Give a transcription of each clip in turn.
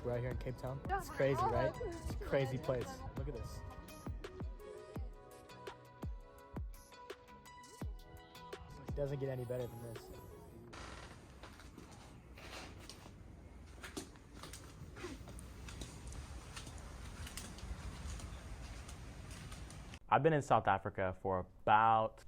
we're out here in Cape Town. It's crazy, right? It's a crazy place. Look at this. It doesn't get any better than this. I've been in South Africa for about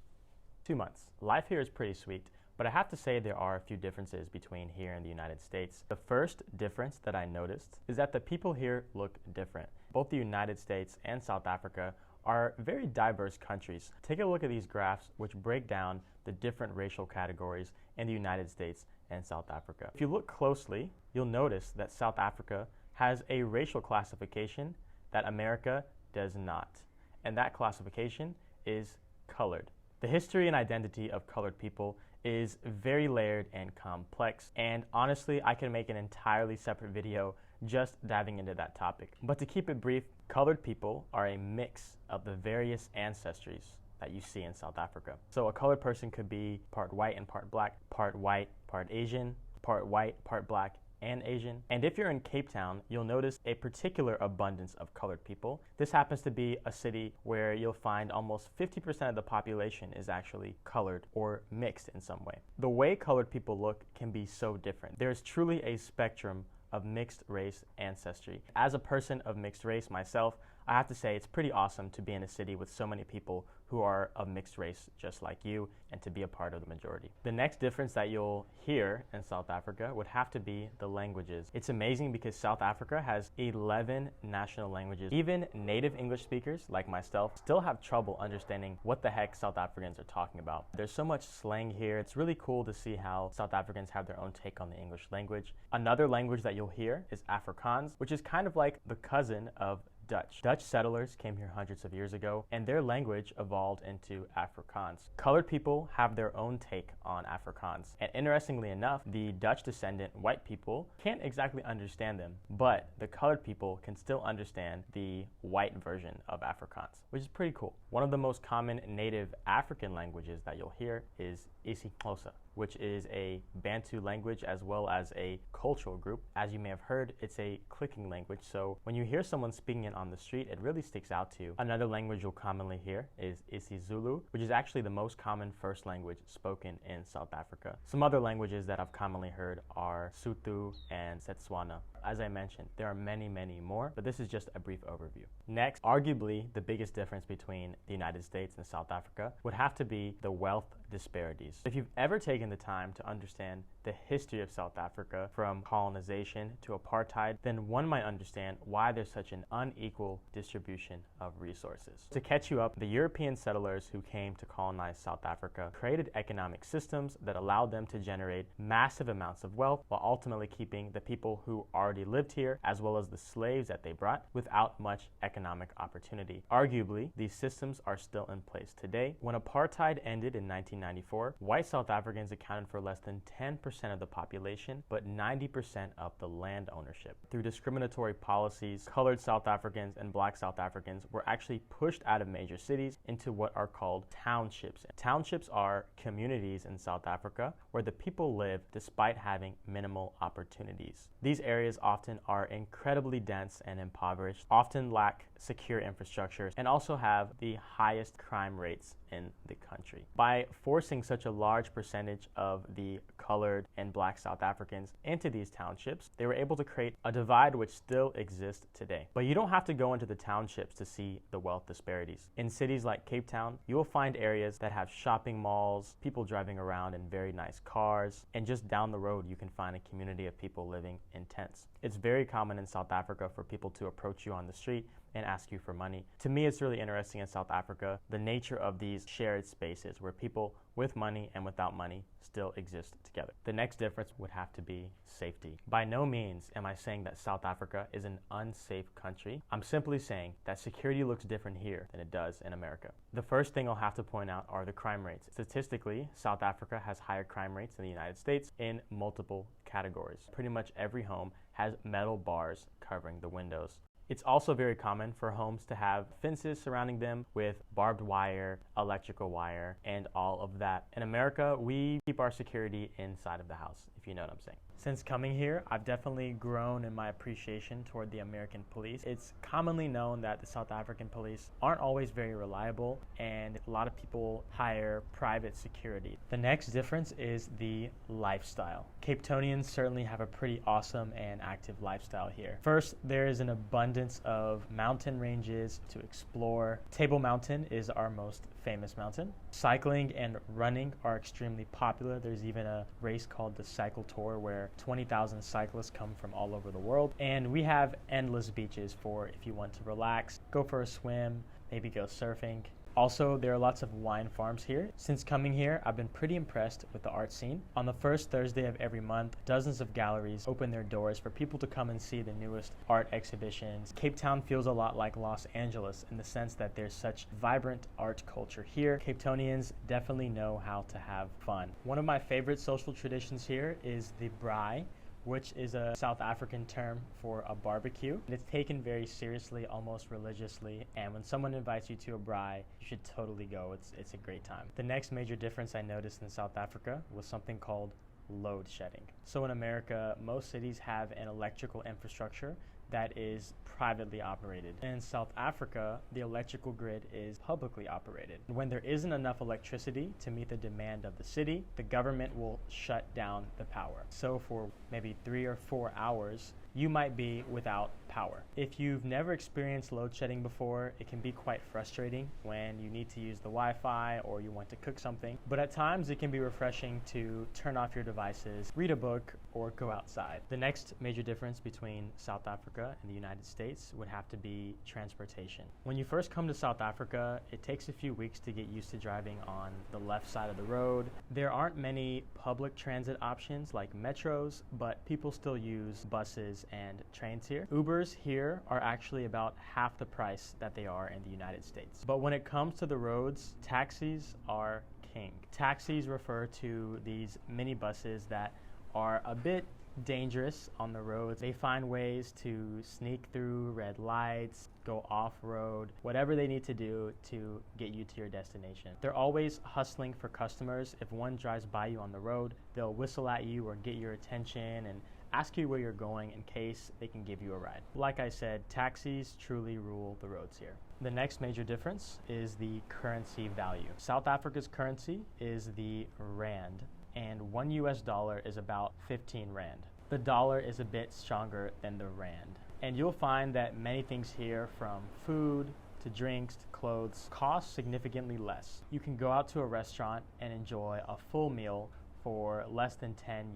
2 months. Life here is pretty sweet, but I have to say there are a few differences between here and the United States. The first difference that I noticed is that the people here look different. Both the United States and South Africa are very diverse countries. Take a look at these graphs which break down the different racial categories in the United States and South Africa. If you look closely, you'll notice that South Africa has a racial classification that America does not. And that classification is colored. The history and identity of colored people is very layered and complex, and honestly, I can make an entirely separate video just diving into that topic. But to keep it brief, colored people are a mix of the various ancestries that you see in South Africa. So a colored person could be part white and part black, part white, part Asian, part white, part black, and Asian. And if you're in Cape Town, you'll notice a particular abundance of colored people. This happens to be a city where you'll find almost 50% of the population is actually colored or mixed in some way. The way colored people look can be so different. There's truly a spectrum of mixed race ancestry. As a person of mixed race myself, I have to say it's pretty awesome to be in a city with so many people who are of mixed race just like you and to be a part of the majority. The next difference that you'll hear in South Africa would have to be the languages. It's amazing because South Africa has 11 national languages. Even native English speakers like myself still have trouble understanding what the heck South Africans are talking about. There's so much slang here. It's really cool to see how South Africans have their own take on the English language. Another language that you'll hear is Afrikaans, which is kind of like the cousin of Dutch. Dutch settlers came here hundreds of years ago, and their language evolved into Afrikaans. Colored people have their own take on Afrikaans, and interestingly enough, the Dutch descendant white people can't exactly understand them, but the colored people can still understand the white version of Afrikaans, which is pretty cool. One of the most common native African languages that you'll hear is isiXhosa, which is a Bantu language as well as a cultural group. As you may have heard, it's a clicking language, so when you hear someone speaking it on the street, it really sticks out to you. Another language you'll commonly hear is isiZulu, which is actually the most common first language spoken in South Africa. Some other languages that I've commonly heard are Sotho and Setswana. As I mentioned, there are many, many more, but this is just a brief overview. Next, arguably the biggest difference between the United States and South Africa would have to be the wealth disparities. If you've ever taken the time to understand the history of South Africa from colonization to apartheid, then one might understand why there's such an unequal distribution of resources. To catch you up, the European settlers who came to colonize South Africa created economic systems that allowed them to generate massive amounts of wealth while ultimately keeping the people who already lived here, as well as the slaves that they brought, without much economic opportunity. Arguably, these systems are still in place today. When apartheid ended in 1994, white South Africans accounted for less than 10% of the population, but 90% of the land ownership. Through discriminatory policies, colored South Africans and black South Africans were actually pushed out of major cities into what are called townships. Townships are communities in South Africa where the people live despite having minimal opportunities. These areas often are incredibly dense and impoverished, often lack secure infrastructures, and also have the highest crime rates in the country. By forcing such a large percentage of the colored and black South Africans into these townships, they were able to create a divide which still exists today. But you don't have to go into the townships to see the wealth disparities. In cities like Cape Town, you will find areas that have shopping malls, people driving around in very nice cars, and just down the road you can find a community of people living in tents. It's very common in South Africa for people to approach you on the street and ask you for money. To me, it's really interesting in South Africa, the nature of these shared spaces where people with money and without money still exist together. The next difference would have to be safety. By no means am I saying that South Africa is an unsafe country. I'm simply saying that security looks different here than it does in America. The first thing I'll have to point out are the crime rates. Statistically, South Africa has higher crime rates than the United States in multiple categories. Pretty much every home has metal bars covering the windows. It's also very common for homes to have fences surrounding them with barbed wire, electrical wire, and all of that. In America, we keep our security inside of the house. if you know what I'm saying. Since coming here, I've definitely grown in my appreciation toward the American police. It's commonly known that the South African police aren't always very reliable, and a lot of people hire private security. The next difference is the lifestyle. Cape Townians certainly have a pretty awesome and active lifestyle here. First, there is an abundance of mountain ranges to explore. Table Mountain is our most famous mountain. Cycling and running are extremely popular. There's even a race called the Cycle Tour where 20,000 cyclists come from all over the world. And we have endless beaches for if you want to relax, go for a swim, maybe go surfing. Also, there are lots of wine farms here. Since coming here, I've been pretty impressed with the art scene. On the first Thursday of every month, dozens of galleries open their doors for people to come and see the newest art exhibitions. Cape Town feels a lot like Los Angeles in the sense that there's such vibrant art culture here. Cape Townians definitely know how to have fun. One of my favorite social traditions here is the braai, which is a South African term for a barbecue. And it's taken very seriously, almost religiously. And when someone invites you to a braai, you should totally go. It's a great time. The next major difference I noticed in South Africa was something called load shedding. So in America, most cities have an electrical infrastructure that is privately operated. In South Africa, the electrical grid is publicly operated. When there isn't enough electricity to meet the demand of the city, the government will shut down the power. So for maybe 3 or 4 hours, you might be without power. If you've never experienced load shedding before, it can be quite frustrating when you need to use the Wi-Fi or you want to cook something. But at times it can be refreshing to turn off your devices, read a book, or go outside. The next major difference between South Africa and the United States would have to be transportation. When you first come to South Africa, it takes a few weeks to get used to driving on the left side of the road. There aren't many public transit options like metros, but people still use buses and trains here. Ubers here are actually about half the price that they are in the United States. But when it comes to the roads, taxis are king. Taxis refer to these minibuses that are a bit dangerous on the roads. They find ways to sneak through red lights, go off-road, whatever they need to do to get you to your destination. They're always hustling for customers. If one drives by you on the road, they'll whistle at you or get your attention and ask you where you're going in case they can give you a ride. Like I said, taxis truly rule the roads here. The next major difference is the currency value. South Africa's currency is the rand, and $1 is about 15 rand. The dollar is a bit stronger than the rand. And you'll find that many things here, from food to drinks to clothes, cost significantly less. You can go out to a restaurant and enjoy a full meal for less than $10.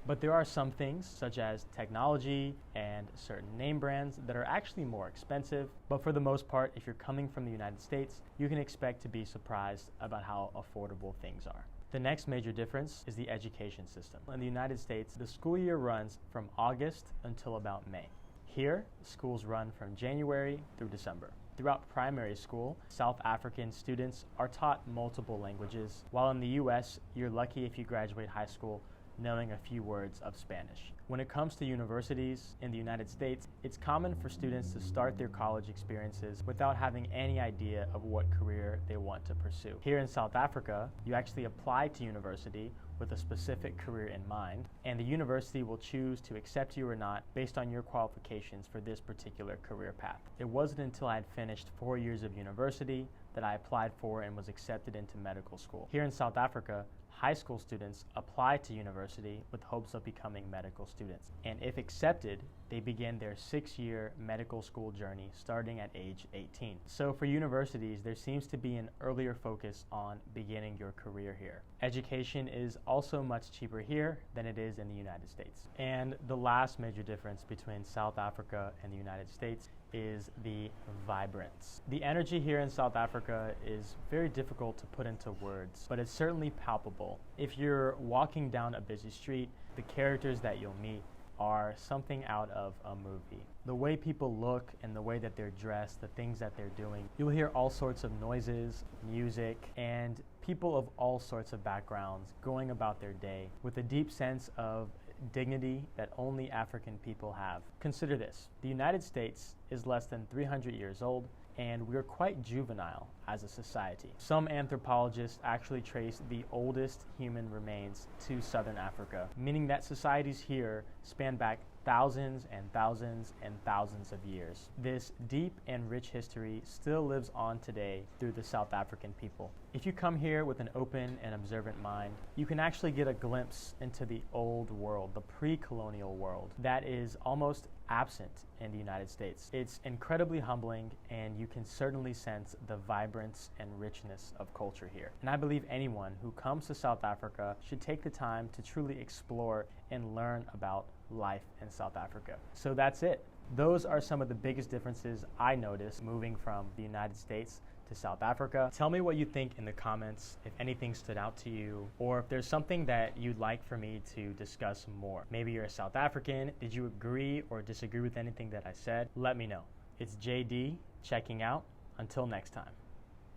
But there are some things, such as technology and certain name brands, that are actually more expensive. But for the most part, if you're coming from the United States, you can expect to be surprised about how affordable things are. The next major difference is the education system. In the United States, the school year runs from August until about May. Here, schools run from January through December. Throughout primary school, South African students are taught multiple languages, while in the US, you're lucky if you graduate high school knowing a few words of Spanish. When it comes to universities in the United States, it's common for students to start their college experiences without having any idea of what career they want to pursue. Here in South Africa, you actually apply to university with a specific career in mind, and the university will choose to accept you or not based on your qualifications for this particular career path. It wasn't until I had finished 4 years of university that I applied for and was accepted into medical school. Here in South Africa, high school students apply to university with hopes of becoming medical students. And if accepted, they begin their 6-year medical school journey starting at age 18. So for universities, there seems to be an earlier focus on beginning your career here. Education is also much cheaper here than it is in the United States. And the last major difference between South Africa and the United States is the vibrance. The energy here in South Africa is very difficult to put into words, but it's certainly palpable. If you're walking down a busy street, the characters that you'll meet are something out of a movie. The way people look and the way that they're dressed, the things that they're doing, you'll hear all sorts of noises, music, and people of all sorts of backgrounds going about their day with a deep sense of dignity that only African people have. Consider this: the United States is less than 300 years old, and we're quite juvenile as a society. Some anthropologists actually trace the oldest human remains to southern Africa, meaning that societies here span back thousands and thousands and thousands of years. This deep and rich history still lives on today through the South African people. If you come here with an open and observant mind, you can actually get a glimpse into the old world, the pre-colonial world, that is almost absent in the United States. It's incredibly humbling, and you can certainly sense the vibrance and richness of culture here. And I believe anyone who comes to South Africa should take the time to truly explore and learn about life in South Africa. So that's it. Those are some of the biggest differences I noticed moving from the United States to South Africa. Tell me what you think in the comments, if anything stood out to you, or if there's something that you'd like for me to discuss more. Maybe you're a South African. Did you agree or disagree with anything that I said? Let me know. It's JD checking out. Until next time.